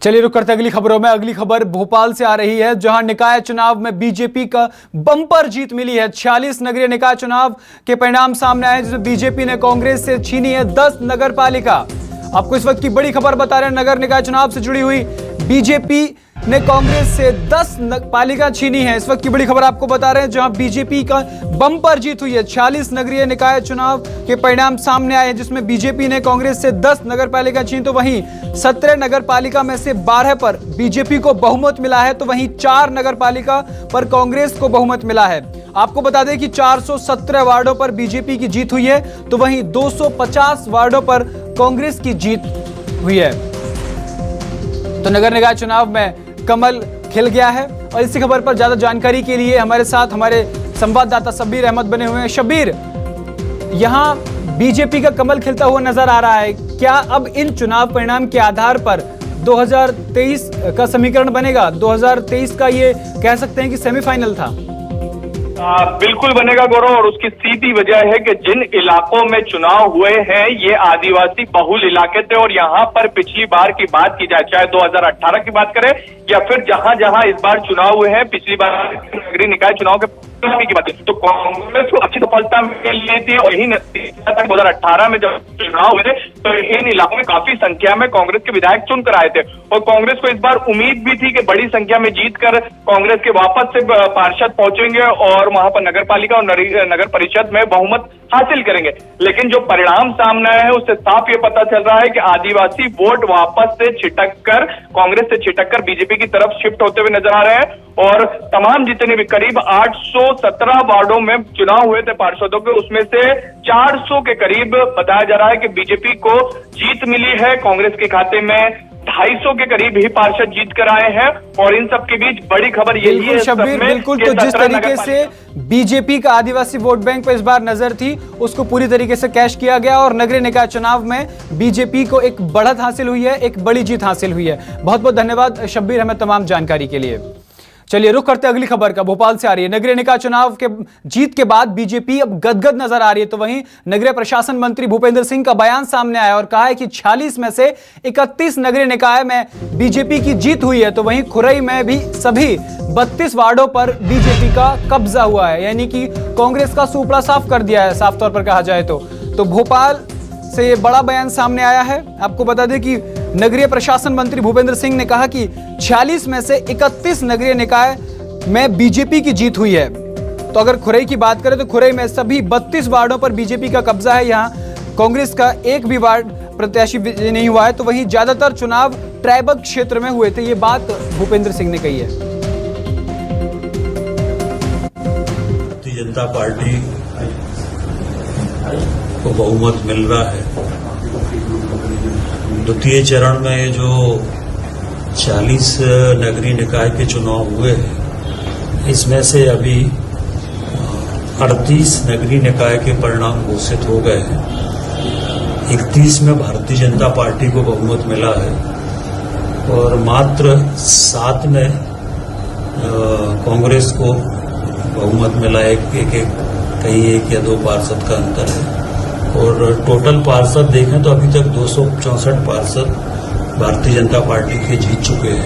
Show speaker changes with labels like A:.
A: चलिए रुक करते अगली खबरों में। अगली खबर भोपाल से आ रही है, जहां निकाय चुनाव में बीजेपी का बम्पर जीत मिली है। 46 नगरीय निकाय चुनाव के परिणाम सामने आए, जिसमें बीजेपी ने कांग्रेस से छीनी है 10 नगर पालिका। आपको इस वक्त की बड़ी खबर बता रहे हैं, नगर निकाय चुनाव से जुड़ी हुई बीजेपी ने कांग्रेस से 10 पालिका छीनी है। इस वक्त की बड़ी खबर आपको बता रहे हैं, जहां बीजेपी का बम्पर जीत हुई है। 46 नगरीय निकाय चुनाव के परिणाम सामने आए हैं, जिसमें बीजेपी ने कांग्रेस से 10 नगर पालिका छीनी, तो वहीं 17 नगर पालिका में से 12 पर बीजेपी को बहुमत मिला है, तो वहीं 4 नगर पालिका पर कांग्रेस को बहुमत मिला है। आपको बता दें कि 417 वार्डों पर बीजेपी की जीत हुई है, तो वहीं 250 वार्डों पर कांग्रेस की जीत हुई है। तो नगर निकाय चुनाव में कमल खिल गया है। और इसी खबर पर ज्यादा जानकारी के लिए हमारे साथ हमारे संवाददाता शब्बीर अहमद बने हुए हैं। शब्बीर, यहां बीजेपी का कमल खिलता हुआ नजर आ रहा है, क्या अब इन चुनाव परिणाम के आधार पर 2023 का समीकरण बनेगा? 2023 का ये कह सकते हैं कि सेमीफाइनल था।
B: बिल्कुल बनेगा गौरव, और उसकी सीधी वजह है कि जिन इलाकों में चुनाव हुए हैं ये आदिवासी बहुल इलाके थे, और यहाँ पर पिछली बार की बात की जाए, चाहे 2018 की बात करें या फिर जहां जहां इस बार चुनाव हुए हैं, पिछली बार नगरीय निकाय चुनाव के की बात है, तो कांग्रेस को अच्छी सफलता मिल रही थी। और यही 2018 में जब चुनाव हुए थे तो इन इलाकों में काफी संख्या में कांग्रेस के विधायक चुनकर आए थे, और कांग्रेस को इस बार उम्मीद भी थी कि बड़ी संख्या में जीतकर कांग्रेस के वापस से पार्षद पहुंचेंगे और वहां पर नगर पालिका और नगर परिषद में बहुमत हासिल करेंगे। लेकिन जो परिणाम सामने आए हैं उससे साफ ये पता चल रहा है कि आदिवासी वोट वापस से छिटककर कांग्रेस से छिटककर बीजेपी की तरफ शिफ्ट होते हुए नजर आ रहे हैं। और तमाम जितने भी करीब 817 वार्डों में चुनाव हुए थे पार्षदों के, उसमें से 400 के करीब बताया जा रहा है कि बीजेपी को जीत मिली है। कांग्रेस के खाते में 250 के करीब ही पार्षद जीत कर आए हैं। और इन सब के बीच बड़ी खबर यही है
A: शब्बीर, बिल्कुल, तो जिस तरीके से बीजेपी का आदिवासी वोट बैंक पर इस बार नजर थी, उसको पूरी तरीके से कैश किया गया, और नगरीय निकाय चुनाव में बीजेपी को एक बढ़त हासिल हुई है, एक बड़ी जीत हासिल हुई है। बहुत बहुत धन्यवाद शब्बीर, हमें तमाम जानकारी के लिए। चलिए रुक करते अगली खबर का। भोपाल से आ रही है, नगरीय निकाय चुनाव के जीत के बाद बीजेपी अब गदगद नजर आ रही है, तो वहीं नगरीय प्रशासन मंत्री भूपेंद्र सिंह का बयान सामने आया और कहा है कि 46 में से 31 नगरीय निकाय में बीजेपी की जीत हुई है, तो वहीं खुरई में भी सभी 32 वार्डों पर बीजेपी का कब्जा हुआ है, यानी कि कांग्रेस का सुपड़ा साफ कर दिया है, साफ तौर पर कहा जाए तो भोपाल से ये बड़ा बयान सामने आया है। आपको बता दें कि नगरीय प्रशासन मंत्री भूपेंद्र सिंह ने कहा कि 46 में से 31 नगरीय निकाय में बीजेपी की जीत हुई है। तो अगर खुरई की बात करें तो खुरई में सभी 32 वार्डों पर बीजेपी का कब्जा है। यहाँ कांग्रेस का एक भी वार्ड प्रत्याशी नहीं हुआ है, तो वहीं ज्यादातर चुनाव ट्राइबल क्षेत्र में हुए थे। ये बात भूपेंद्र सिंह ने कही है।
C: भारतीय जनता पार्टी को बहुमत मिल रहा है। द्वितीय चरण में ये जो 40 नगरीय निकाय के चुनाव हुए हैं, इसमें से अभी 38 नगरीय निकाय के परिणाम घोषित हो गए हैं। 31 में भारतीय जनता पार्टी को बहुमत मिला है, और मात्र 7 में कांग्रेस को बहुमत मिला है। कहीं एक या 2 पार्षद का अंतर है। और टोटल पार्षद देखें तो अभी तक 264 पार्षद भारतीय जनता पार्टी के जीत चुके हैं।